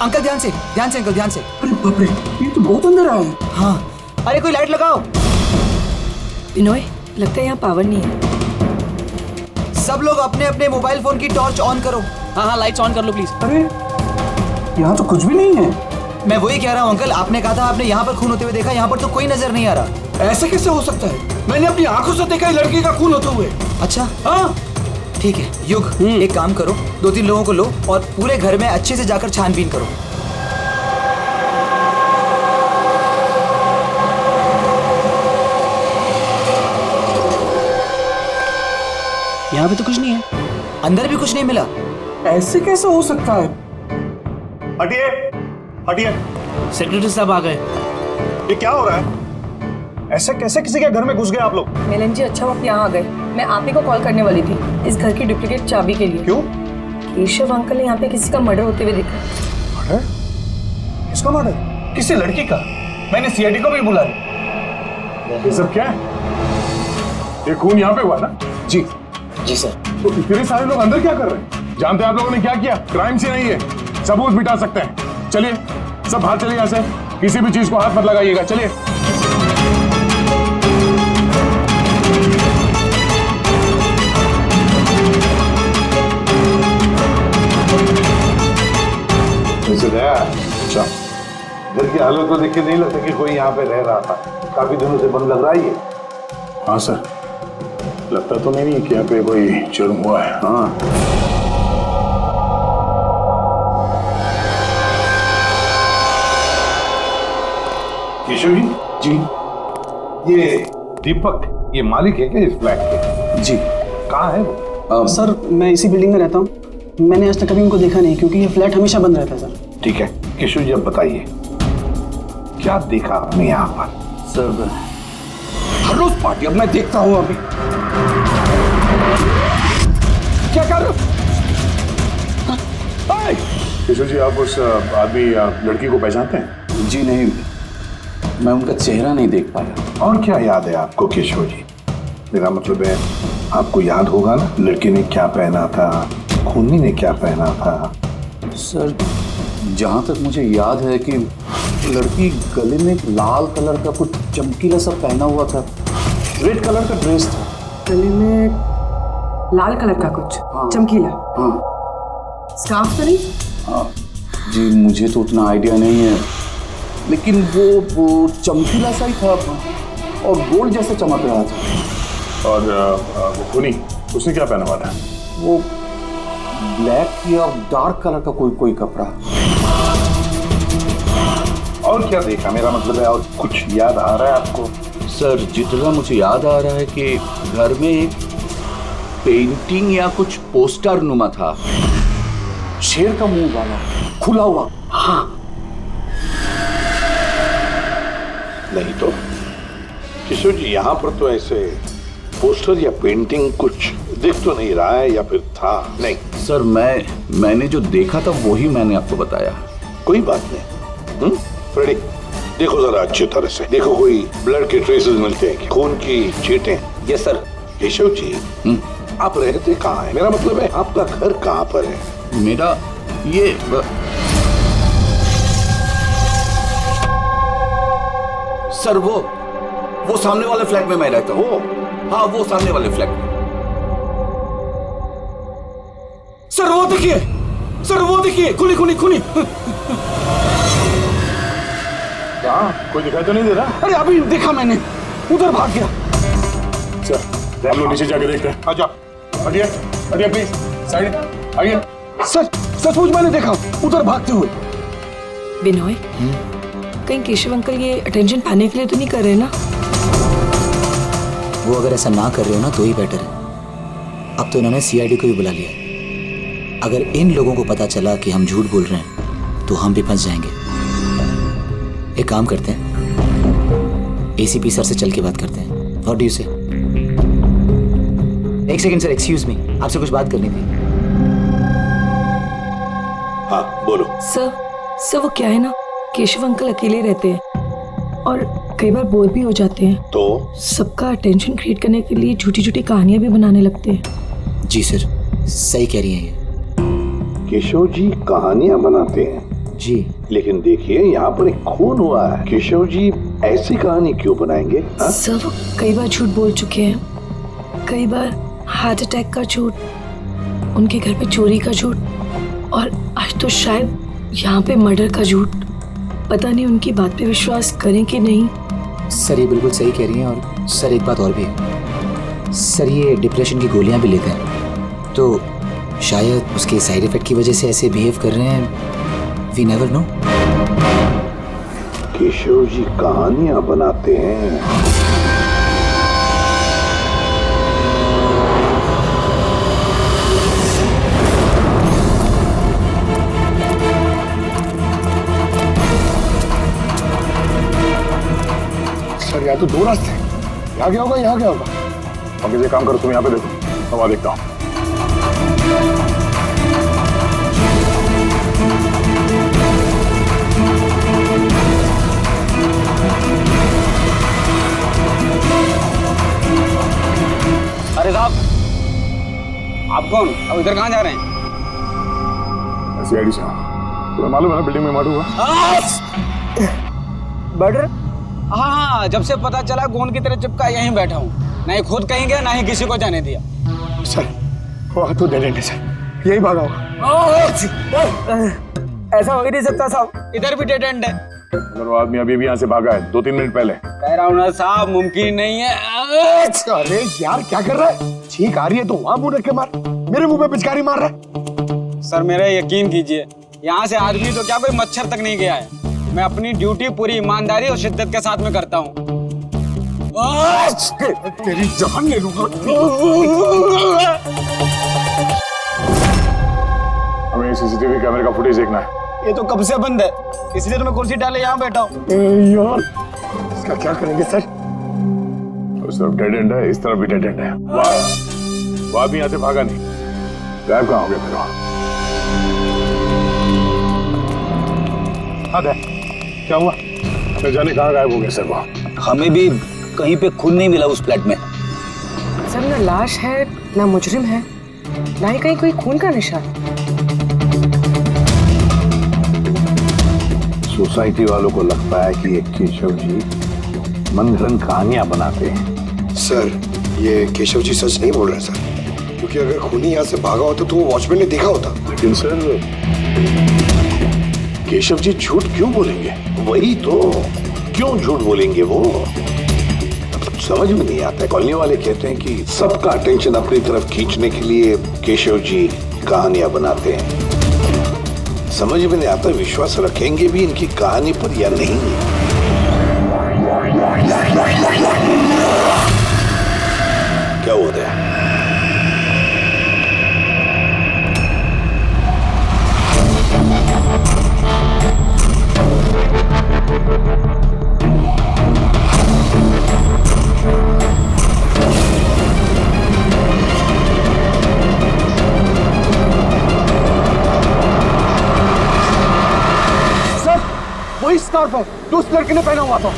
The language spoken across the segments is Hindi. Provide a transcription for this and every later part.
अंकल ध्यान से अंकल ध्यान से। अरे बाप रे, ये तो बहुत अंदर आया है। हाँ, अरे कोई लाइट लगाओ। विनोय, लगता है यहाँ पावर नहीं है। सब लोग अपने अपने मोबाइल फोन की टॉर्च ऑन करो। हाँ, लाइट्स ऑन कर लो प्लीज। अरे यहाँ तो कुछ भी नहीं है। मैं वही कह रहा हूँ अंकल, आपने कहा था आपने यहाँ पर खून होते हुए देखा, यहाँ पर तो कोई नजर नहीं आ रहा। ऐसे कैसे हो सकता है? मैंने अपनी आंखों से देखा लड़की का खून होते हुए। अच्छा हाँ ठीक है युग, एक काम करो, 2-3 लोगों को लो और पूरे घर में अच्छे से जाकर छानबीन करो। यहाँ पे तो कुछ नहीं है। अंदर भी कुछ नहीं मिला। ऐसे कैसे हो सकता है? हटिए हटिए, सेक्रेटरी साहब आ गए। ये क्या हो रहा है? ऐसे कैसे किसी के घर में घुस गए आप लोग? मिलन जी, अच्छा आप यहाँ आ गए। मैं आप ही को कॉल करने वाली थी इस घर की डुप्लीकेट चाबी के लिए। क्यों? केशव अंकल ने यहाँ पे किसी का मर्डर होते हुए देखा। मर्डर? किसका मर्डर? किसी लड़की का। मैंने सीआईडी को भी बुलाया। ये सब क्या है? ये खून यहाँ पे हुआ ना? जी सर। तो इतने सारे लोग अंदर क्या कर रहे हैं? जानते हैं आप लोगों ने क्या किया? क्राइम सीन नहीं है, सबूत मिटा सकते हैं। चलिए सब बाहर चलिए यहाँ से, किसी भी चीज को हाथ मत लगाइएगा। चलिए। अच्छा, घर की हालत को देख के नहीं लगता कि कोई यहाँ पे रह रहा था। काफी दिनों से बंद लग रहा है ये। हाँ सर, लगता तो नहीं है कि यहाँ पे कोई जुर्म हुआ है। हाँ, केशव जी, ये दीपक, ये मालिक है क्या इस फ्लैट के? जी। कहाँ है वो? सर मैं इसी बिल्डिंग में रहता हूँ। मैंने आज तक कभी इनको देखा नहीं क्योंकि ये फ्लैट हमेशा बंद रहता है सर। ठीक है केशव जी, अब बताइए क्या देखा आपने यहाँ पर? सर हर रोज पार्टी, अब मैं देखता हूँ। अभी क्या कर रहे हो? केशव जी, आप उस आदमी लड़की को पहचानते हैं? जी नहीं, मैं उनका चेहरा नहीं देख पाया। और क्या याद है आपको केशव जी? मेरा मतलब है आपको याद होगा ना, लड़की ने क्या पहना था, खूनी ने क्या पहना था? सर जहाँ तक मुझे याद है कि लड़की गले में एक लाल कलर का कुछ चमकीला सा पहना हुआ था, रेड कलर का ड्रेस था। गले में लाल कलर का कुछ चमकीला। हाँ स्कार्फ तो नहीं? हाँ जी, मुझे तो उतना आइडिया नहीं है, लेकिन वो चमकीला सा ही था और गोल्ड जैसा चमक रहा था। और वो खूनी, उसने क्या पहना हुआ था? वो ब्लैक या डार्क कलर का कोई कपड़ा। और क्या देखा? मेरा मतलब है और कुछ याद आ रहा है आपको? सर जितना मुझे याद आ रहा है कि घर में एक पेंटिंग या कुछ पोस्टर नुमा था, शेर का मुंह वाला, खुला हुआ। हाँ। नहीं तो किशोर जी, यहाँ पर तो ऐसे पोस्टर या पेंटिंग कुछ दिख तो नहीं रहा है, या फिर था? नहीं सर मैंने जो देखा था वही मैंने आपको बताया। कोई बात नहीं। फ्रेडी, देखो जरा अच्छी तरह से देखो, कोई ब्लड के ट्रेसेस मिलते हैं, खून की छींटें? Yes sir. केशव जी, आप रहते कहाँ हैं? मेरा मतलब है आपका घर कहाँ पर है? मेरा ये सर वो सामने वाले फ्लैट में मैं रहता हूँ। हाँ, वो सामने वाले फ्लैट में। सर वो देखिए, सर वो देखिए, खुली खुली खुली। कहाँ? कोई दिखाई तो नहीं दे रहा? अरे अभी देखा मैंने, उधर भाग गया। सर हम लोग नीचे जाके देखते हैं। आजा, हटिए हटिए प्लीज, साइड आइए। सर सचमुच मैंने देखा, उधर भागते हुए। विनोय, कहीं केशव अंकल ये अटेंशन पाने के लिए तो नहीं कर रहे ना? वो अगर ऐसा ना कर रहे हो ना तो ही बेटर है। अब तो इन्होंने सीआईडी को भी बुला लिया। अगर इन लोगों को पता चला कि हम झूठ बोल रहे हैं तो हम भी फंस जाएंगे। एक काम करते हैं, एसीपी सर से चल के बात करते हैं। व्हाट डू यू से? एक सेकंड सर, एक्सक्यूज मी, आपसे कुछ बात करनी थी। हाँ बोलो। सर वो क्या है ना, केशव अंकल अकेले रहते हैं और कई बार बोर भी हो जाते हैं, तो सबका अटेंशन क्रिएट करने के लिए छोटी छोटी कहानियां भी बनाने लगते हैं। जी सर, सही कह रही हैं ये। केशव जी कहानियां बनाते हैं? जी। लेकिन देखिए यहाँ पर एक खून हुआ है। केशव जी ऐसी कहानी क्यों बनाएंगे? हाँ? सर वो कई बार झूठ बोल चुके हैं, कई बार हार्ट अटैक का झूठ, उनके घर पे चोरी का झूठ, और आज तो शायद यहाँ पे मर्डर का झूठ। पता नहीं उनकी बात पे विश्वास करें कि नहीं। सर ये बिल्कुल सही कह रही हैं। और सर एक बात और भी है सर, ये डिप्रेशन की गोलियां भी लेते हैं, तो शायद उसके साइड इफेक्ट की वजह से ऐसे बिहेव कर रहे हैं। We never know. Keshav ji कहानियां बनाते हैं। सर यहाँ तो दो रास्ते हैं, यहाँ क्या होगा यहाँ क्या होगा। अब मुझे काम करो, तुम यहाँ पे देखो, मैं वहाँ देखता हूँ। अरे साहब, आप कौन? अब इधर कहाँ जा रहे हैं? सीआईडी से तुम्हें मालूम है ना बिल्डिंग में मर्डर हुआ। मर्डर? हाँ हाँ, जब से पता चला गोंद की तरह चिपका यहीं बैठा हूँ। ना ही खुद कहीं गया, ना ही किसी को जाने दिया। सर वहाँ तो डेड एंड है सर, यही भागा होगा। ऐसा हो ही नहीं सकता साहब, इधर भी डेड एंड है। अगर वो आदमी अभी भी यहाँ से भागा है 2-3 मिनट पहले। कह रहा हूँ ना साहब, मुमकिन नहीं है। अरे यार क्या कर रहा है? छींक आ रही है तो वहाँ मुंह रख के मार, मेरे मुंह पे पिचकारी मार रहा है। सर मेरा यकीन कीजिए, यहाँ से आदमी तो क्या कोई मच्छर तक नहीं गया है। मैं अपनी ड्यूटी पूरी ईमानदारी और शिद्दत के साथ में करता हूँ। तेरी जान ले लूंगा। हमें सीसीटीवी कैमरे का फुटेज देखना है। ये तो कब से बंद है, इसलिए तो मैं कुर्सी डाले यहाँ बैठा हूँ। यार इसका क्या करेंगे सर? उस तरफ डेड एंड है, इस तरफ भी डेड एंड है। वाह भी यहाँ से भागा नहीं, गायब कहाँ हो गया फिर? हाँ क्या हुआ? न जाने कहाँ गायब हो गया सर वो। हमें भी कहीं पे खून नहीं मिला उस फ्लैट में। सर ना लाश है, ना मुजरिम है, ना ही कहीं कोई खून का निशान। सोसाइटी वालों को लगता है कि ये केशव जी मन घड़ंत कहानियां बनाते हैं। सर ये केशव जी सच नहीं बोल रहे सर, क्योंकि अगर खूनी यहाँ से भागा होता तो वो वॉचमैन ने देखा होता। लेकिन सर केशव जी झूठ क्यों बोलेंगे? वही तो, क्यों झूठ बोलेंगे वो? समझ में नहीं आता है। कॉलोनी वाले कहते हैं कि सबका अटेंशन अपनी तरफ खींचने के लिए केशव जी कहानियां बनाते हैं। समझ में नहीं आता विश्वास रखेंगे भी इनकी कहानी पर या नहीं। क्या हो रहा है? वही स्कार्फ है जो उस लड़के ने पहना हुआ था।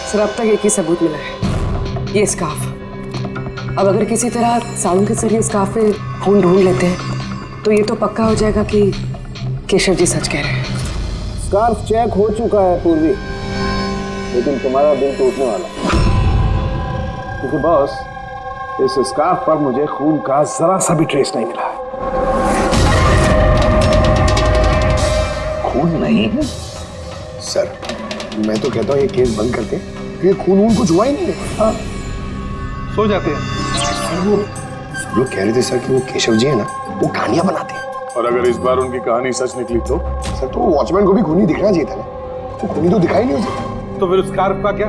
सर अब तक एक ही सबूत मिला है, ये स्कार्फ। अब अगर किसी तरह सालून के जरिए स्कार्फ पे खून ढूंढ लेते हैं तो ये तो पक्का हो जाएगा कि केशव जी सच कह रहे हैं। स्कार्फ चेक हो चुका है पूर्वी, लेकिन तुम्हारा दिल टूटने वाला, क्योंकि बॉस इस स्कार्फ पर मुझे खून का जरा सा भी ट्रेस नहीं मिला। खून नहीं है? सर मैं तो कहता हूँ ये केस बंद करके, ये खून कुछ हुआ ही नहीं है। हाँ सो जाते हैं। वो लोग कह रहे थे सर कि वो केशव जी है ना, वो कहानियां बनाते हैं। और अगर इस बार उनकी कहानी सच निकली तो? सर तो वॉचमैन को भी खूनी दिखना चाहिए था ना, वो खूनी तो दिखाई नहीं उसे। तो फिर स्कार्फ का क्या?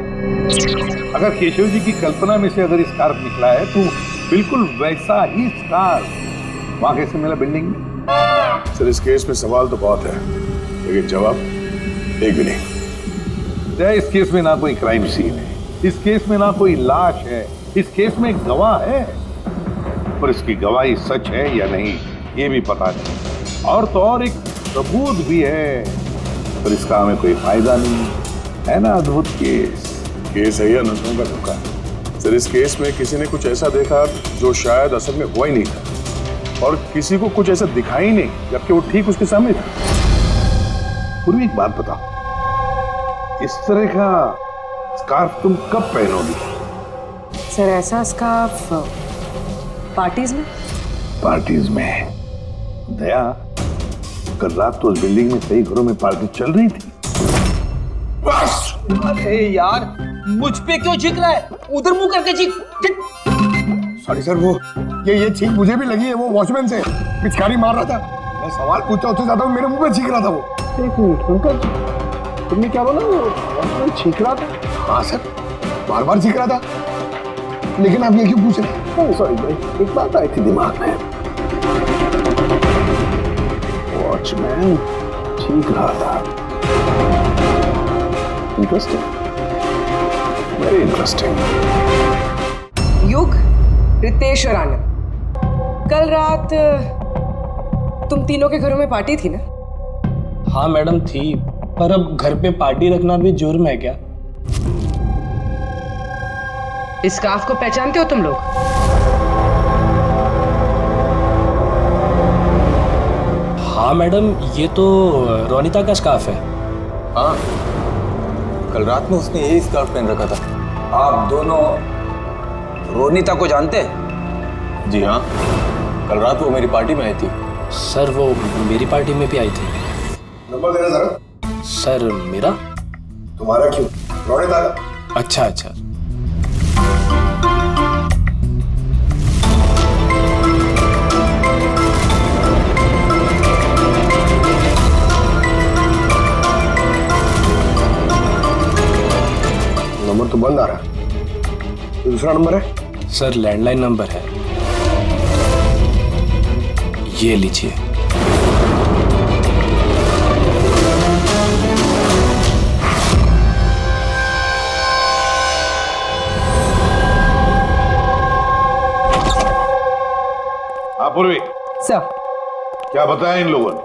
अगर केशव जी की कल्पना में से अगर स्कार्फ निकला है तो बिल्कुल वैसा ही स्कार्फ वहां कैसे मिला बिल्डिंग में? सर इस केस में सवाल तो बहुत है, लेकिन जवाब एक भी नहीं। इस केस में ना कोई क्राइम सीन है, इस केस में ना कोई लाश है, इस केस में एक गवाह है, पर इसकी गवाही सच है या नहीं ये भी पता नहीं। और तो और एक सबूत भी है, पर इसका हमें कोई फायदा नहीं है ना। अद्भुत केस है या नजरों का धोखा। सर इस केस में किसी ने कुछ ऐसा देखा जो शायद असल में हुआ ही नहीं था, और किसी को कुछ ऐसा दिखा ही नहीं, जबकि वो ठीक उसके सामने था। पूर्वी एक बात बताओ, इस तरह का स्कार्फ तुम कब पहनोगी? सर ऐसा स्कार्फ पार्टीज में। पार्टीज में? दया, कल रात तो उस बिल्डिंग में कई घरों में पार्टी चल रही थी। बस! अरे यार, मुझ पे क्यों चीख रहा है? उधर मुंह करके चीख। सॉरी सर, वो ये चीख मुझे भी लगी है। वो वॉचमैन से पिचकारी मार रहा था। मैं सवाल पूछता उससे ज्यादा मेरे मुंह पे चीख रहा था वो। एक मिनट अंकल, तुमने क्या बोला? वो चीख रहा था? हाँ सर, बार बार चीख रहा था। लेकिन आप ये क्यों पूछ रहे हैं? सॉरी, एक बात आई थी दिमाग में। वॉचमैन चीख रहा था। Interesting, very interesting. युग, रितेश और आनंद, कल रात तुम तीनों के घरों में पार्टी थी ना? हाँ मैडम थी, पर अब घर पे पार्टी रखना भी जुर्म है क्या? इस स्कार्फ को पहचानते हो तुम लोग? हाँ मैडम, ये तो रोनिता का स्कार्फ है। हाँ, कल रात में उसने यही स्कार्फ पहन रखा था। आप दोनों रोनिता को जानते हैं? जी हाँ, कल रात वो मेरी पार्टी में आई थी। सर वो मेरी पार्टी में भी आई थी। नंबर देना जरा। सर मेरा? तुम्हारा क्यों? रोनिता का। अच्छा अच्छा। नंबर तो बंद आ रहा है। तो दूसरा नंबर है? सर लैंडलाइन नंबर है, ये लीजिए। हाँ पूर्वी, सर। क्या बताया इन लोगों ने?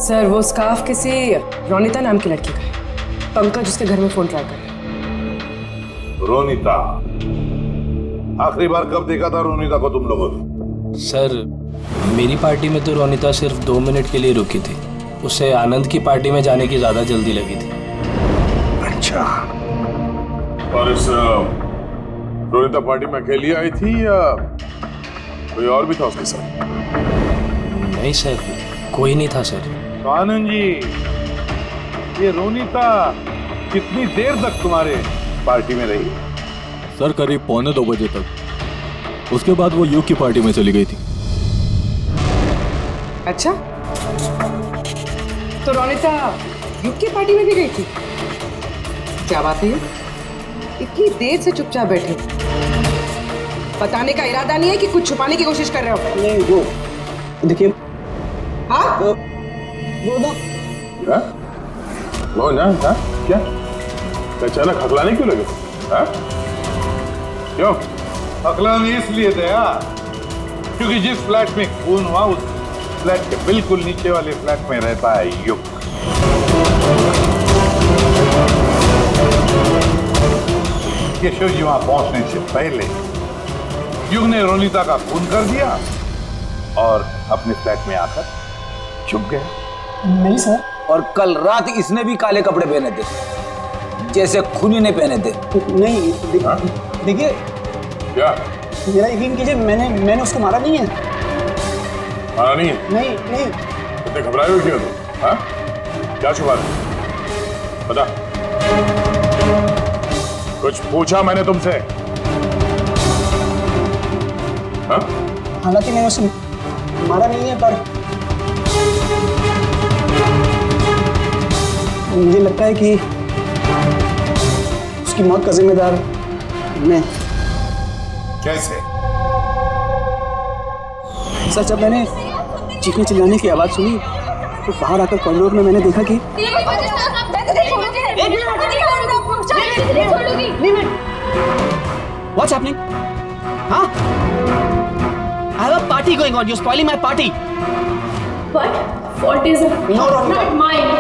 सर वो स्कार्फ किसी रोनिता नाम की लड़की का है। पंकज उसके घर में फोन ट्राई कर रहा है। रोनिता? आखिरी बार कब देखा था रोनिता को तुम लोगों ने? सर मेरी पार्टी में तो रोनिता सिर्फ 2 मिनट के लिए रुकी थी, उसे आनंद की पार्टी में जाने की ज्यादा जल्दी लगी थी। अच्छा, और इस रोनिता पार्टी में अकेली आई थी या कोई और भी था उसके साथ? नहीं सर, कोई नहीं था सर। तो आनंद जी, ये रोनिता कितनी देर तक तुम्हारे पार्टी में रही? सर करीब 1:45 बजे तक। उसके बाद वो युग की पार्टी में चली गई थी। अच्छा, तो रोनिता युग की पार्टी में भी गई थी? क्या बात है, इतनी देर से चुपचाप बैठे हो? बताने का इरादा नहीं है कि कुछ छुपाने की कोशिश कर रहे हो? नहीं, वो देखिए। हाँ? वो ना क्या? वो ना? हाँ? क्या? अचानक हकलाने क्यों लगे? हाँ? क्यों? हकलाने इसलिए दया क्योंकि जिस फ्लैट में खून हुआ उस फ्लैट के बिल्कुल नीचे वाले फ्लैट में रहता है युग। केशव जी वहां पहुंचने से पहले युग ने रोनिता का खून कर दिया और अपने फ्लैट में आकर छुप गया। नहीं सर। और कल रात इसने भी काले कपड़े पहने थे, जैसे खूनी ने पहने थे। नहीं, देखिए। क्या? मेरा यकीन कीजिए, मैंने उसको मारा नहीं है। मारा नहीं है? नहीं नहीं। इतने घबराए हुए क्यों तुम? हाँ? क्या छुपा रहे? बता। कुछ पूछा मैंने तुमसे? हाँ? हालांकि मैंने उसे मारा नहीं है, पर मुझे लगता है कि उसकी मौत का जिम्मेदार मैं। कैसे? सर जब मैंने चीखने चिल्लाने की आवाज सुनी तो बाहर आकर कॉरिडोर में मैंने देखा कि What's happening? Huh? I have a party going on. You're spoiling my party. What? fault is No, Ronita. not mine.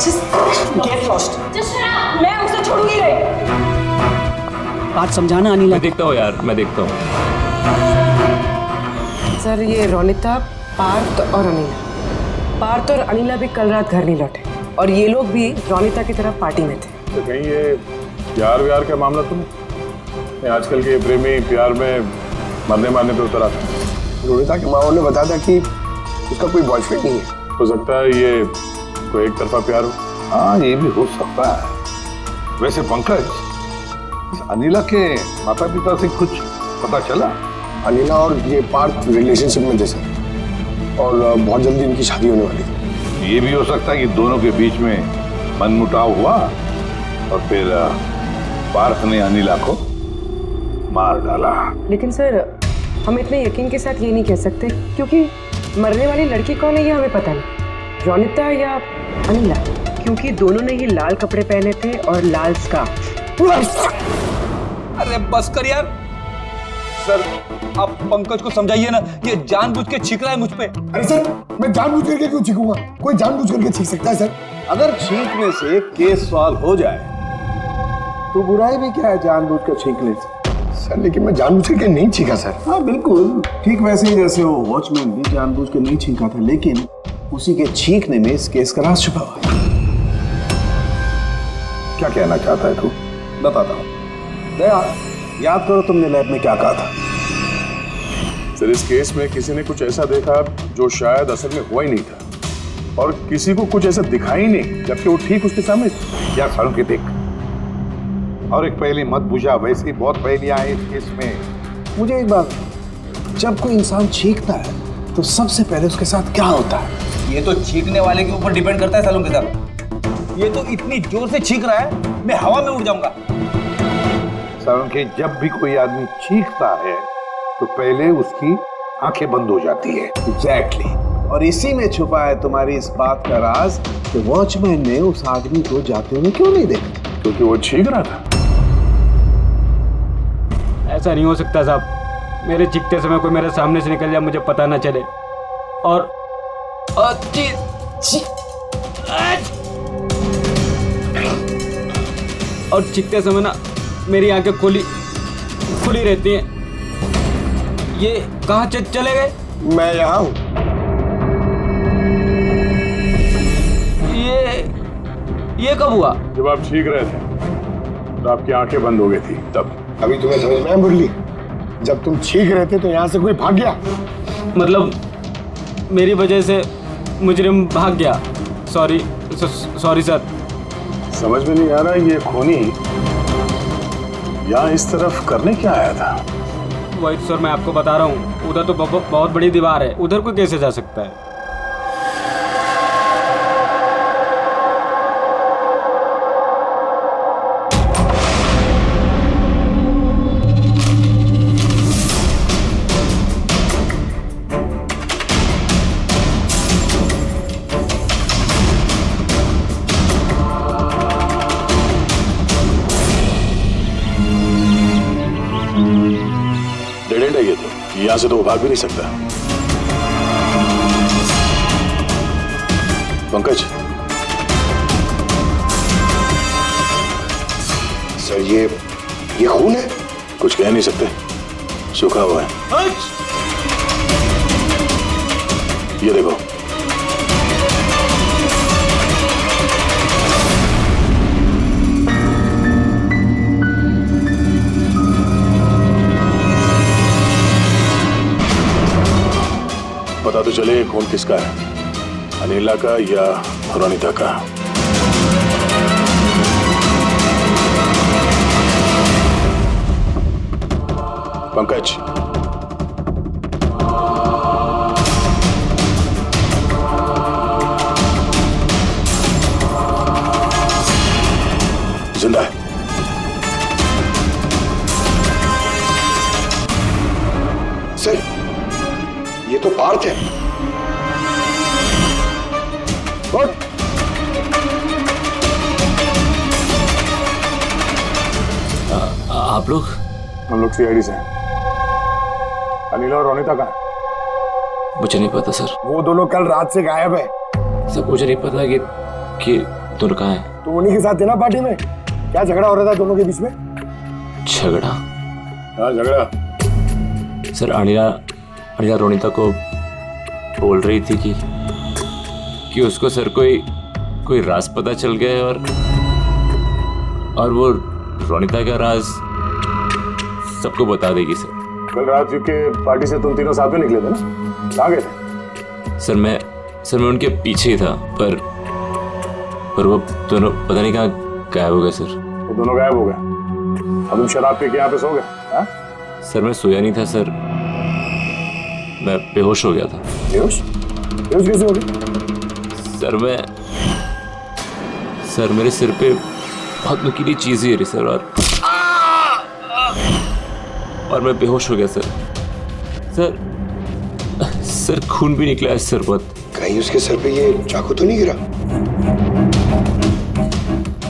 Just get lost. Just shut up. मैं उसे छोड़ूंगी नहीं. बात समझाना अनिला. मैं देखता हूँ यार, मैं देखता हूँ. सर ये रोनिता, पार्थ और अनिला. पार्थ और अनिला भी कल रात घर नहीं लौटे और ये लोग भी रोनिता की तरफ पार्टी में थे. तो कहीं ये प्यार व्यार का मामला तुम आजकल के प्रेमी प्यार में मरने मारने पे उतर आता है. रोनिता के माँ ने बताया था कि उसका कोई बॉयफ्रेंड नहीं है. हो सकता है ये कोई एक तरफा प्यार हो. हाँ ये भी हो सकता है. वैसे पंकज, इस अनिला के माता पिता से कुछ पता चला? अनिला और ये पार्थ रिलेशनशिप में थे सर, और बहुत जल्दी इनकी शादी होने वाली थी. ये भी हो सकता है कि दोनों के बीच में मनमुटाव हुआ और फिर पार्थ ने अनिला को मार डाला. लेकिन सर हम इतने यकीन के साथ ये नहीं कह सकते क्योंकि मरने वाली लड़की कौन है ये हमें पता नहीं. रोनिता या अनिला, क्योंकि दोनों ने ही लाल कपड़े पहने थे और लाल स्कार्फ. अरे बस कर यार. सर आप पंकज को समझाइए ना, ये जानबूझ के छींक रहा है मुझ पे. अरे सर मैं जानबूझ करके क्यों छींकूंगा? कोई जानबूझ करके छींक सकता है सर? अगर छींकने से केस सॉल्व हो जाए तो बुराई भी क्या है जानबूझ कर छींकने से? सर लेकिन मैं जानबूझ करके नहीं छींका सर. हाँ बिल्कुल ठीक वैसे ही जैसे वो वॉचमैन भी जानबूझ के नहीं छींका था, लेकिन उसी के छींकने में इस केस का राज छुपा हुआ है. क्या कहना चाहता है तू? बताता हूँ. दया, याद करो तुमने लैब में क्या कहा था? सर इस केस में किसी ने कुछ ऐसा देखा जो शायद असल में हुआ ही नहीं था, और किसी को कुछ ऐसा दिखाई नहीं जबकि वो ठीक उसके सामने थी. क्या सालों के देख, और एक पहेली मत बुझा, वैसे ही बहुत पहेलियां हैं इस केस में. मुझे एक बात, जब कोई इंसान छींकता है तो सबसे पहले उसके साथ क्या होता है? ये तो छींकने वाले के ऊपर डिपेंड करता है सालों के साथ. ये तो इतनी जोर से छींक रहा है मैं हवा में उड़ जाऊंगा. सालों के जब भी कोई आदमी छींकता है तो पहले उसकी आंखें बंद हो जाती है. एग्जैक्टली. और इसी में छुपा है तुम्हारी इस बात का राज कि वॉचमैन ने उस आदमी को जाते हुए क्यों नहीं देखा? क्योंकि वो छींक रहा था. ऐसा नहीं हो सकता साहब. मेरे चीखते समय कोई मेरे सामने से निकल जाए, मुझे पता ना चले. और चीखते समय ना मेरी आंखें खुली रहती हैं. ये कहाँ चले गए? मैं यहाँ हूँ. ये कब हुआ? जब आप छींक रहे थे तो आपकी आंखें बंद हो गई थी तब. अभी तुम्हें समझ में आया मुरली? जब तुम छींक रहे थे तो यहाँ से कोई भाग गया. मतलब मेरी वजह से मुजरिम भाग गया. Sorry sir. समझ में नहीं आ रहा ये खूनी यहाँ इस तरफ करने क्या आया था? वही सर मैं आपको बता रहा हूँ. उधर तो बहुत बड़ी दीवार है, उधर कोई कैसे जा सकता है? डेड एंड है ये तो. यहाँ से तो वो भाग भी नहीं सकता. पंकज, सर ये खून है? कुछ कह नहीं सकते, सूखा हुआ है. ये देखो. पता तो चले खून किसका है, अनिला का या रोनिता का. पंकज, जिंदा है. सर ये तो पार्थ है. आप लोग? हम लोग सीआईडी से हैं. अनिला और रोनिता कहाँ है? मुझे नहीं पता सर. वो दोनों कल रात से गायब है. सब मुझे नहीं पता कि दोनों कहाँ है। तो उन्हीं के साथ थे ना पार्टी में? क्या झगड़ा हो रहा था दोनों के बीच में? झगड़ा? हाँ झगड़ा। सर अनिला रोनिता को बोल रही थी कि उसको सर कोई राज पता चल गया है और वो रोनिता का राज सबको बता देगी सर। कल रात के पार्टी से तुम तीनों साथ में निकले थे ना? कहाँ गए थे? सर मैं उनके पीछे ही था पर वो दोनों पता नहीं कहाँ गायब हो गए सर। वो दोनों गायब हो गए? अब तुम शराब पी के यहाँ पे सो गए? सर मैं सोया नहीं था सर, मैं बेहोश हो गया था। बेहोश कैसे हो गए? सर मेरे सिर पे बहुत नुकीली चीज गिरी सर और मैं बेहोश हो गया सर खून भी निकला है सर बहुत। कहीं उसके सर पे ये चाकू तो नहीं गिरा?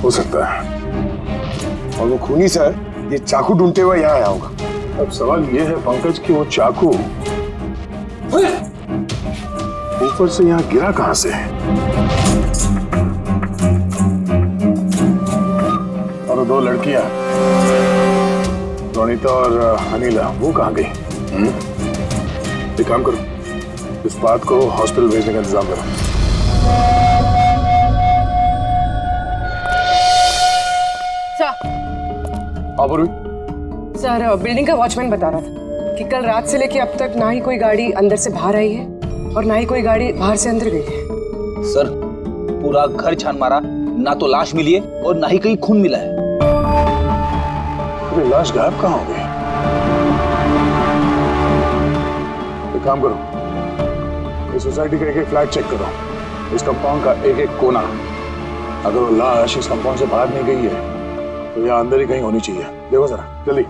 हो सकता है। और वो खूनी सर ये चाकू ढूंढते हुए यहाँ आया होगा। अब सवाल ये है पंकज कि वो चाकू ऊपर से यहाँ गिरा कहां से? और वो दो लड़कियां रोनिता और अनिला वो कहां गई? एक काम करो, इस बात को हॉस्पिटल भेजने का इंतजाम करो। सर बिल्डिंग का वॉचमैन बता रहा था कि कल रात से लेके अब तक ना ही कोई गाड़ी अंदर से बाहर आई है और ना ही कोई गाड़ी बाहर से अंदर गई है। सर पूरा घर छान मारा, ना तो लाश मिली है और ना ही कहीं खून मिला है। अरे लाश गायब कहाँ हो गई? एक काम करो, इस सोसाइटी का एक फ्लैट चेक करो, इस कंपाउंड का एक कोना। अगर वो लाश इस कंपाउंड से बाहर नहीं गई है तो यहाँ अंदर ही कहीं होनी चाहिए। देखो जरा जल्दी।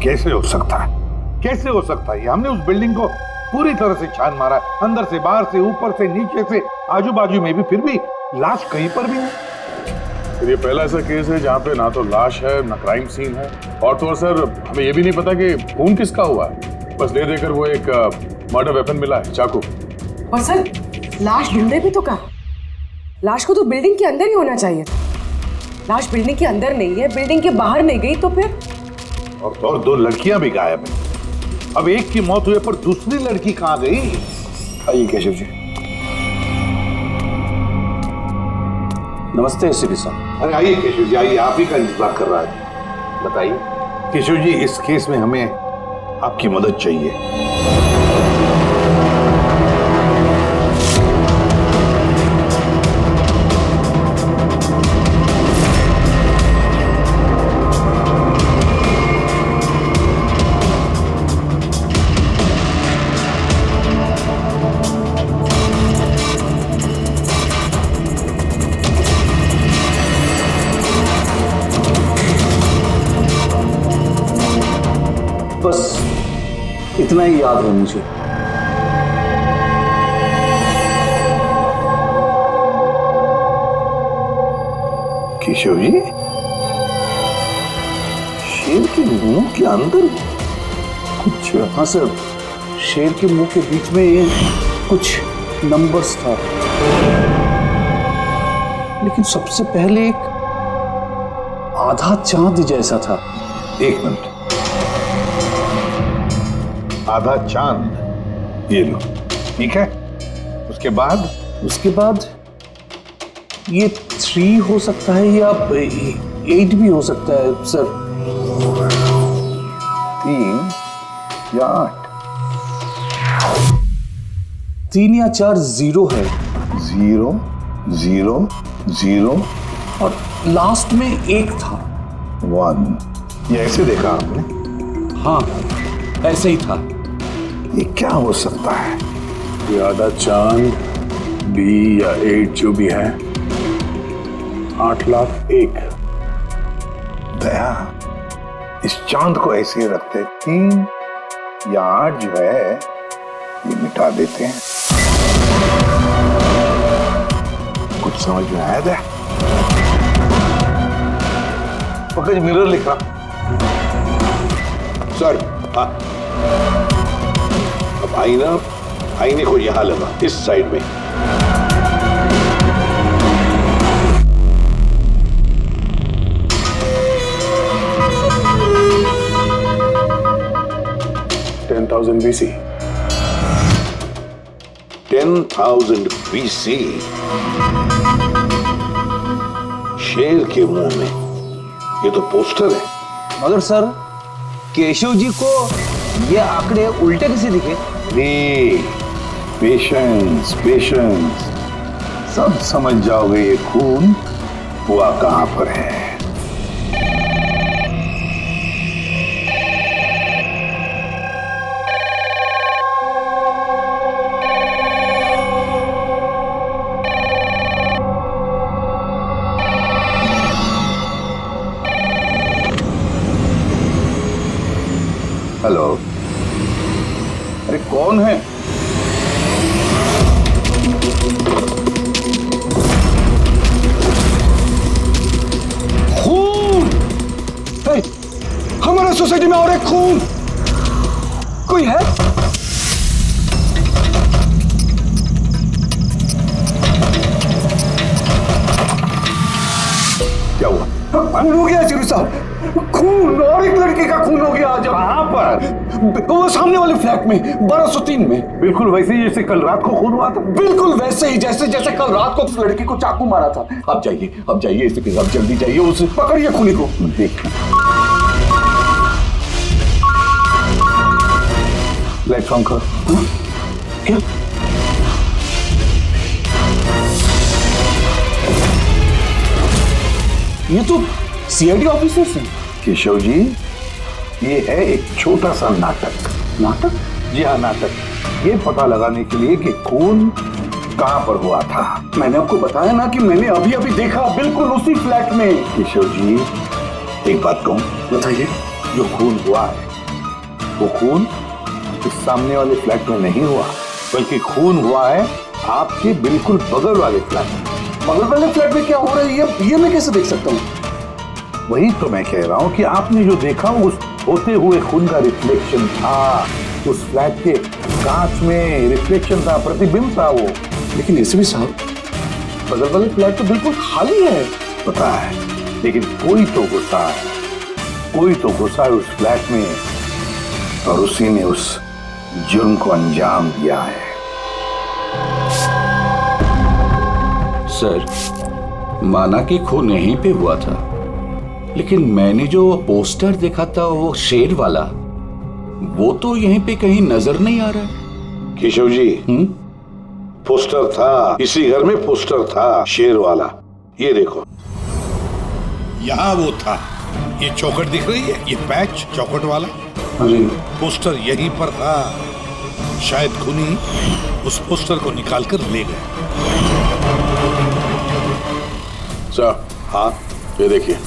कैसे हो सकता है? कैसे हो सकता है? हमने उस बिल्डिंग को पूरी तरह से छान मारा, अंदर से बाहर से ऊपर से नीचे से आजू बाजू में भी, फिर भी लाश कहीं पर भी नहीं। ये पहला ऐसा केस है जहाँ पे ना तो लाश है ना क्राइम सीन है, और तो और सर हमें ये भी नहीं पता कि खून किसका हुआ है। बस दे देकर वो एक मर्डर वेपन मिला है, चाकू। और सर लाश ढूंढे भी तो कहा? लाश को तो बिल्डिंग के अंदर ही होना चाहिए था। लाश बिल्डिंग के अंदर नहीं है, बिल्डिंग के बाहर नहीं गई तो फिर? और दो लड़कियां भी गायब हैं। अब एक की मौत हुई पर दूसरी लड़की कहां गई? आइए केशव जी। नमस्ते एसीपी साहब। अरे आइए केशव जी, आइए, आप ही का इंतजार कर रहा है। बताइए केशव जी, इस केस में हमें आपकी मदद चाहिए। बस इतना ही याद है मुझे। केशव जी, शेर के मुंह के अंदर कुछ? हाँ सर, शेर के मुंह के बीच में ये कुछ नंबर्स था, लेकिन सबसे पहले एक आधा चांद जैसा था। एक मिनट, आधा चांद, ये लो, ठीक है। उसके बाद ये 3 हो सकता है या 8 भी हो सकता है सर। 3 या 8? 3 या 4 जीरो है। 0 0 0 और लास्ट में 1 था। 1 ये ऐसे देखा आपने? हाँ, ऐसे ही था। ये क्या हो सकता है? ये आधा चांद B या 8 जो भी है, 8,01,000। दया, इस चांद को ऐसे रखते 3 या 8 जो है ये मिटा देते हैं। कुछ समझ में आया दया? पकड़ मिरर लिख रहा सर। हाँ, अब आईने को यहां लगा, इस साइड में। BC 10,000 BC। शेर के मुंह में ये तो पोस्टर है। मगर सर, केशव जी को ये आंकड़े उल्टे कैसे दिखे? पेशेंस पेशेंस, सब समझ जाओगे ये खून हुआ कहां पर है। हेलो, अरे कौन है? खून! हमारे सोसाइटी में और एक खून! कोई है? क्या हुआ? खून हो गया चिरू साहब, खून, और एक लड़के का खून हो गया आज। कहां पर? वो सामने वाले फ्लैट में, 1203 में। बिल्कुल वैसे ही जैसे कल रात को खून हुआ था। बिल्कुल वैसे ही जैसे कल रात को उस लड़की को चाकू मारा था। आप जाइए इसके साथ, जल्दी जाइए, उसे पकड़िए खूनी को। देखना, लाइट्स ऑन कर। क्या? ये तो CID ऑफिसर्स हैं। केशव जी, ये है एक छोटा सा नाटक। नाटक? जी हाँ, नाटक। ये पता लगाने के लिए कि खून कहां पर हुआ था। मैंने आपको बताया ना कि मैंने अभी अभी देखा, बिल्कुल उसी फ्लैट में। केशव जी, एक बात कहूं? बताइए। जो खून हुआ है वो खून इस सामने वाले फ्लैट में नहीं हुआ, बल्कि खून हुआ है आपके बिल्कुल बगल वाले फ्लैट में। बगल वाले फ्लैट में क्या हो रहा है ये मैं कैसे देख सकता हूँ? वही तो मैं कह रहा हूँ कि आपने जो देखा उस होते हुए खून का रिफ्लेक्शन था, उस फ्लैट के कांच में रिफ्लेक्शन था, प्रतिबिंब था वो। लेकिन एसपी साहब, बगल वाले फ्लैट तो बिल्कुल खाली है। पता है, लेकिन कोई तो घुसा है उस फ्लैट में, और उसी ने उस जुर्म को अंजाम दिया है। सर, माना कि खून यहीं पे हुआ था, लेकिन मैंने जो पोस्टर देखा था वो शेर वाला, वो तो यहीं पे कहीं नजर नहीं आ रहा है। केशव जी, पोस्टर था, इसी घर में पोस्टर था शेर वाला। ये देखो, यहाँ वो था। ये चौखट दिख रही है, ये पैच चौखट वाला पोस्टर यहीं पर था। शायद खूनी उस पोस्टर को निकाल कर ले गए। सर, हाँ, ये देखिए,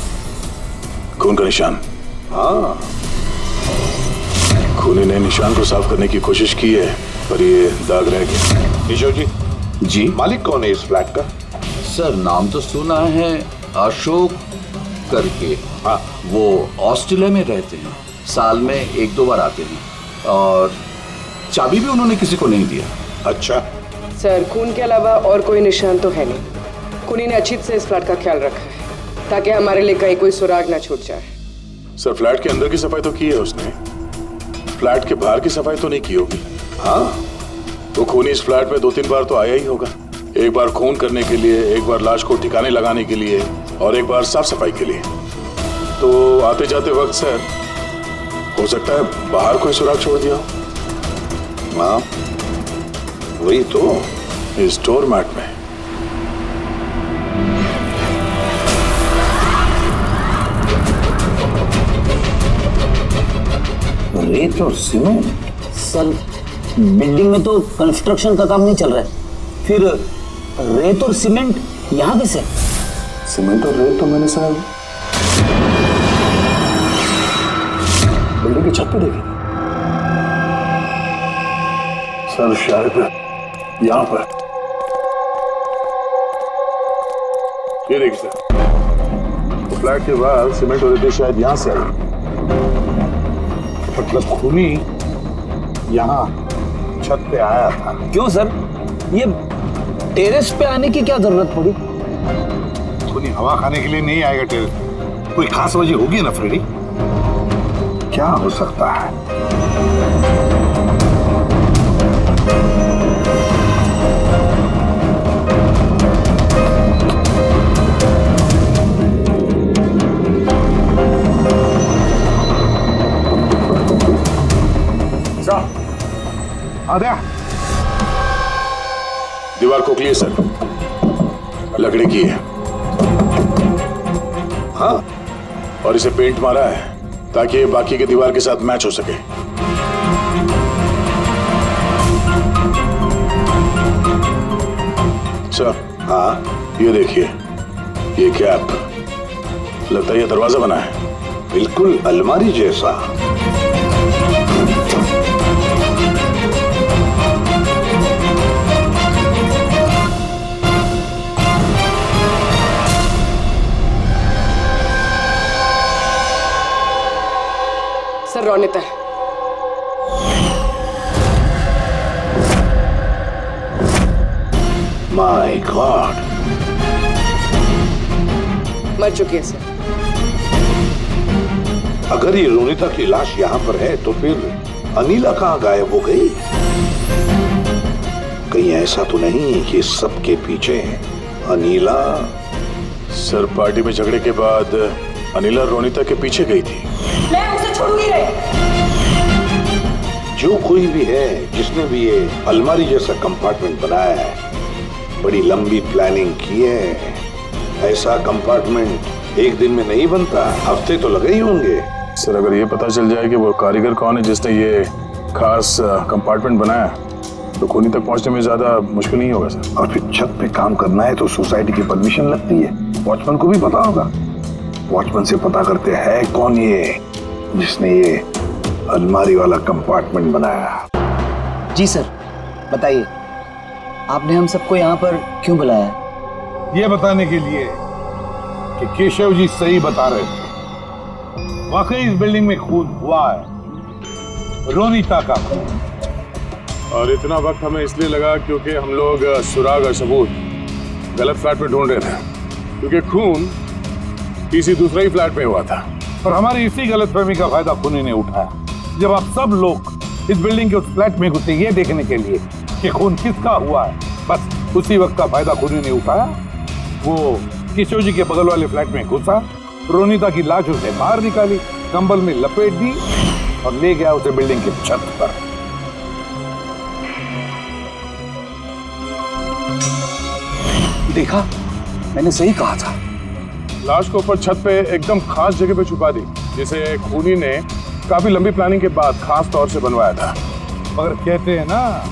खून का निशान। हाँ, खूनी ने निशान को साफ करने की कोशिश की है, पर ये दाग रह गया। केशव जी, जी, मालिक कौन है इस फ्लैट का? सर, नाम तो सुना है, अशोक करके। हाँ, वो ऑस्ट्रेलिया में रहते हैं, साल में 1-2 बार आते हैं, और चाबी भी उन्होंने किसी को नहीं दिया। अच्छा सर, खून के अलावा और कोई निशान तो है नहीं। खूनी ने अच्छी से इस फ्लैट का ख्याल रखा है ताकि हमारे लिए कहीं कोई सुराग ना छूट जाए। सर, फ्लैट के अंदर की सफाई तो की है उसने, फ्लैट के बाहर की सफाई तो नहीं की होगी। हाँ, तो खूनी इस फ्लैट में 2-3 बार तो आया ही होगा। एक बार खून करने के लिए, एक बार लाश को ठिकाने लगाने के लिए, और एक बार साफ सफाई के लिए। तो आते जाते वक्त सर, हो सकता है बाहर कोई सुराग छोड़ दिया हो। हाँ वही तो, इस डोर मैट में। रेत और सीमेंट? सर बिल्डिंग में तो कंस्ट्रक्शन का काम नहीं चल रहा है, फिर रेत और सीमेंट यहाँ कैसे? सीमेंट और रेत तो मैंने साहब बिल्डिंग की छत पे देखी सर, शायद यहाँ पर। ये देखिए सर, तो फ्लैट के बाहर सीमेंट और रेत शायद यहाँ से आई, मतलब खूनी यहाँ छत पे आया था। क्यों सर, ये टेरेस पे आने की क्या जरूरत पड़ी? खूनी हवा खाने के लिए नहीं आएगा टेरेस पे, कोई खास वजह होगी ना फ्रेडी? क्या हो सकता है? आद्या, दीवार खोखली है सर, लकड़ी की है। हाँ, और इसे पेंट मारा है ताकि ये बाकी के दीवार के साथ मैच हो सके। अच्छा, हाँ ये देखिए, ये कैप, लगता है ये दरवाजा बना है, बिल्कुल अलमारी जैसा। सर रोनिता है। माय गॉड, मर चुकी है सर। अगर ये रोनिता की लाश यहाँ पर है तो फिर अनीला कहाँ गायब हो गई? कहीं ऐसा तो नहीं कि सबके पीछे अनीला? सर पार्टी में झगड़े के बाद अनीला रोनिता के पीछे गई थी। मैं उसे छोड़ूंगी नहीं। जो कोई भी है जिसने भी ये अलमारी जैसा कंपार्टमेंट बनाया है, बड़ी लंबी प्लानिंग की है। ऐसा कंपार्टमेंट एक दिन में नहीं बनता, हफ्ते तो लगे ही होंगे। सर अगर ये पता चल जाए कि वो कारीगर कौन है जिसने ये खास कंपार्टमेंट बनाया, तो खूनी तक पहुंचने में ज्यादा मुश्किल नहीं होगा सर। और फिर छत पे काम करना है तो सोसाइटी की परमिशन लगती है, वॉचमैन को भी पता होगा। वॉचमैन से पता करते हैं कौन ये जिसने ये अलमारी वाला कंपार्टमेंट बनाया। जी सर, बताइए आपने हम सबको यहाँ पर क्यों बुलाया? ये बताने के लिए कि केशव जी सही बता रहे थे, वाकई इस बिल्डिंग में खून हुआ है, रोनिता का खून। और इतना वक्त हमें इसलिए लगा क्योंकि हम लोग सुराग और सबूत गलत फ्लैट में ढूंढ रहे थे, क्योंकि खून किसी दूसरे ही फ्लैट में हुआ था। और हमारी इसी गलतफहमी का फायदा खूनी ने उठाया। जब आप सब लोग इस बिल्डिंग के उस फ्लैट में घुसे ये देखने के लिए कि खून किसका हुआ है, बस उसी वक्त का फायदा खूनी ने उठाया। वो केशव जी के बगल वाले फ्लैट में घुसा, रोनिता की लाश उसे बाहर निकाली, कंबल में लपेट दी और ले गया उसे बिल्डिंग की छत पर। देखा, मैंने सही कहा था। लाश को ऊपर छत पे एकदम खास जगह पे छुपा दी, जिसे खूनी ने काफी लंबी प्लानिंग के बाद खास तौर से बनवाया था। मगर कहते हैं ना,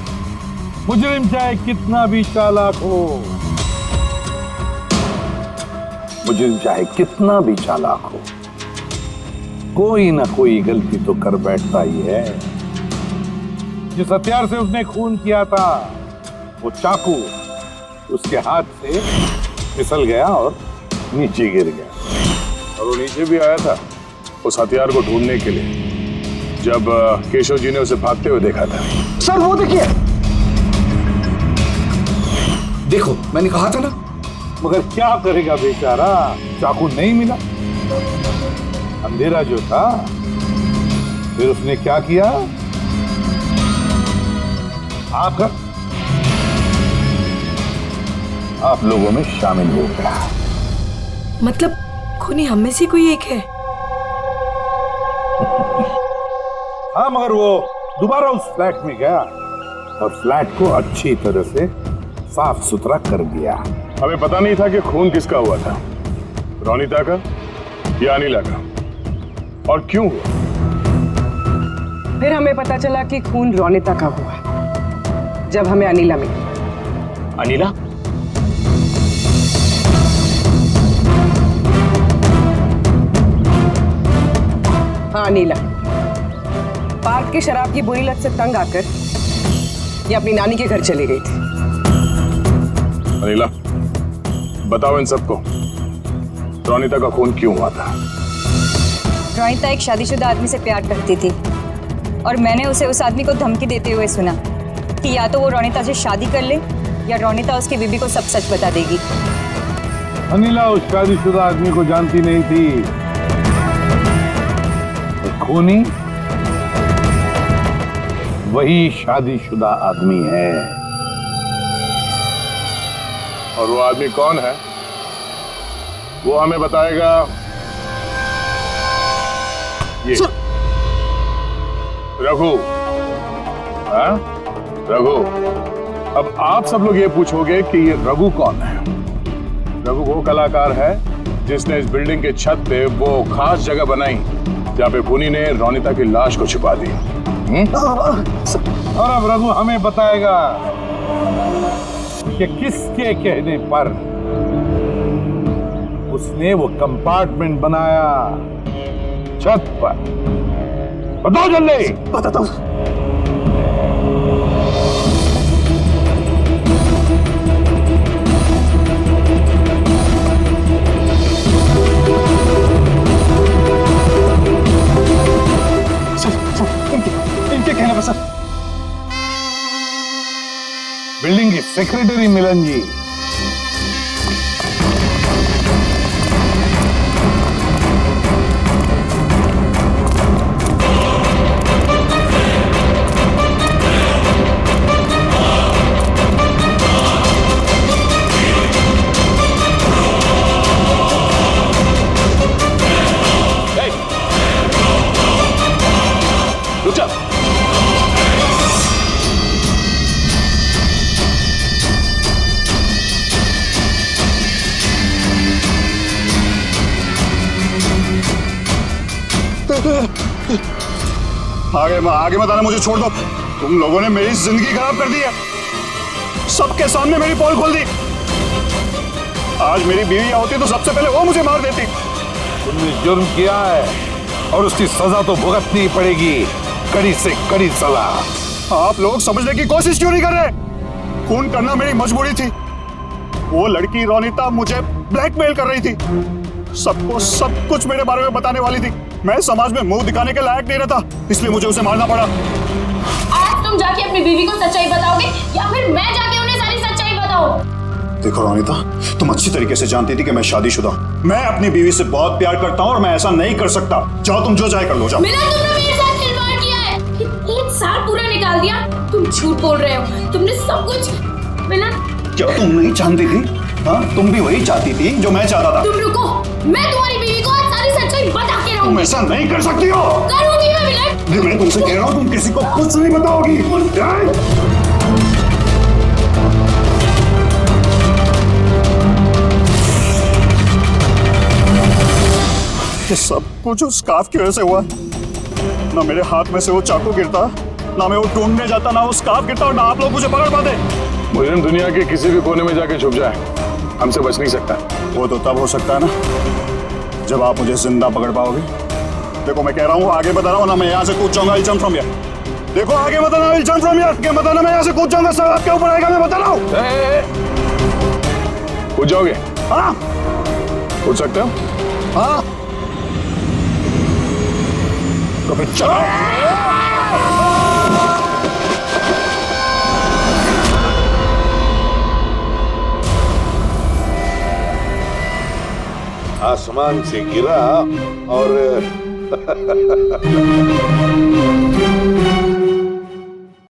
मुजरिम चाहे कितना भी चालाक हो, मुजरिम चाहे कितना भी चालाक हो, कोई ना कोई गलती तो कर बैठता ही है। जिस हथियार से उसने खून किया था, वो चाकू उसके हाथ से फिसल गया और नीचे गिर गया। और वो नीचे भी आया था उस हथियार को ढूंढने के लिए, जब केशव जी ने उसे भागते हुए देखा था। सर वो देखिए, देखो मैंने कहा था ना। मगर क्या करेगा बेचारा, चाकू नहीं मिला, अंधेरा जो था। फिर उसने क्या किया, आकर आप लोगों में शामिल हो गया। मतलब खूनी हम में से कोई एक है? हाँ, मगर वो दोबारा उस फ्लैट में गया और फ्लैट को अच्छी तरह से साफ सुथरा कर दिया। हमें पता नहीं था कि खून किसका हुआ था, रोनिता का या अनिला का, और क्यों हुआ। फिर हमें पता चला कि खून रोनिता का हुआ जब हमें अनिला मिली। अनिला? हाँ अनिला। पार्थ की शराब की बुरी लत से तंग आकर ये अपनी नानी के घर चली गई थी। अनिला, बताओ इन सबको रोनिता का खून क्यों हुआ था। रोनिता एक शादीशुदा आदमी से प्यार करती थी और मैंने उसे उस आदमी को धमकी देते हुए सुना कि या तो वो रोनिता से शादी कर ले या रोनिता उसकी बीबी को सब सच बता देगी। अनिला उस शादीशुदा आदमी को जानती नहीं थी। खूनी वही शादीशुदा आदमी है। और वो आदमी कौन है वो हमें बताएगा ये रघु। हाँ रघु, अब आप सब लोग ये पूछोगे कि ये रघु कौन है। रघु वो कलाकार है जिसने इस बिल्डिंग के छत पे वो खास जगह बनाई जहाँ पे खूनी ने रोनिता की लाश को छिपा दी। और अब रघु हमें बताएगा कि किसके कहने पर उसने वो कंपार्टमेंट बनाया छत पर। बताओ जल्दी। बताता हूँ। इनके कहने पर सर। बिल्डिंग के सेक्रेटरी मिलन जी। रुक जा। आगे मत आना, मुझे छोड़ दो। तुम लोगों ने मेरी जिंदगी खराब कर दी है। सबके सामने मेरी पोल खोल दी। आज मेरी बीवी होती तो सबसे पहले वो मुझे मार देती। तुमने जुर्म किया है और उसकी सजा तो भुगतनी पड़ेगी, कड़ी से कड़ी सजा। आप लोग समझने की कोशिश क्यों नहीं कर रहे? खून करना मेरी मजबूरी थी। वो लड़की रोनिता मुझे ब्लैकमेल कर रही थी। सबको सब कुछ मेरे बारे में बताने वाली थी। मैं समाज में मुंह दिखाने के लायक नहीं रहता, इसलिए मुझे उसे मारना पड़ा। आज तुम जाके अपनी बीवी को सच्चाई बताओगे या फिर मैं जाके उन्हें सारी सच्चाई बताऊं? देखो रोनिता, तुम अच्छी तरीके से जानती थी कि मैं शादीशुदा हूं। मैं अपनी बीवी से बहुत प्यार करता हूं और मैं ऐसा नहीं कर सकता। जाओ, तुम जो चाहे कर लो, जाओ। मिलन, तुमने मेरे साथ खिलवाड़ किया है। 1 साल पूरा निकाल दिया। तुम झूठ बोल रहे हो। तुमने सब कुछ। मिलन, क्या तुम नहीं जानती थी? हाँ, तुम भी वही चाहती थी जो मैं चाहता था। तुम रुको, मैं तुम्हारी बीवी को आज सारी सच्चाई बता के रहूंगी। तुम ऐसा नहीं कर सकती हो। करूंगी मैं मिलन। मैं तुमसे कह रहा हूँ, तुम किसी को कुछ नहीं बताओगी। ये सब कुछ उस स्कार्फ की वजह से हुआ। ना मेरे हाथ में से वो चाकू गिरता, ना मैं वो ढूंढने जाता, ना वो स्कार्फ गिरता और ना आप लोग मुझे पकड़ पाते। मुझे दुनिया के किसी भी कोने में जाके छुप जाए, हमसे बच नहीं सकता। वो तो तब हो सकता है ना जब आप मुझे जिंदा पकड़ पाओगे। देखो मैं कह रहा हूँ, आगे बता रहा हूँ ना, मैं यहाँ से कूद जाऊंगा। I'll jump from here। देखो आगे मत आना, I'll jump from here। आगे मत आना, मैं यहाँ से कूद जाऊंगा। सब आपके ऊपर आएगा, मैं बता रहा हूँ। कूद जाओगे? हाँ कूद सकते हो? हाँ तो फिर चलो। आसमान से गिरा और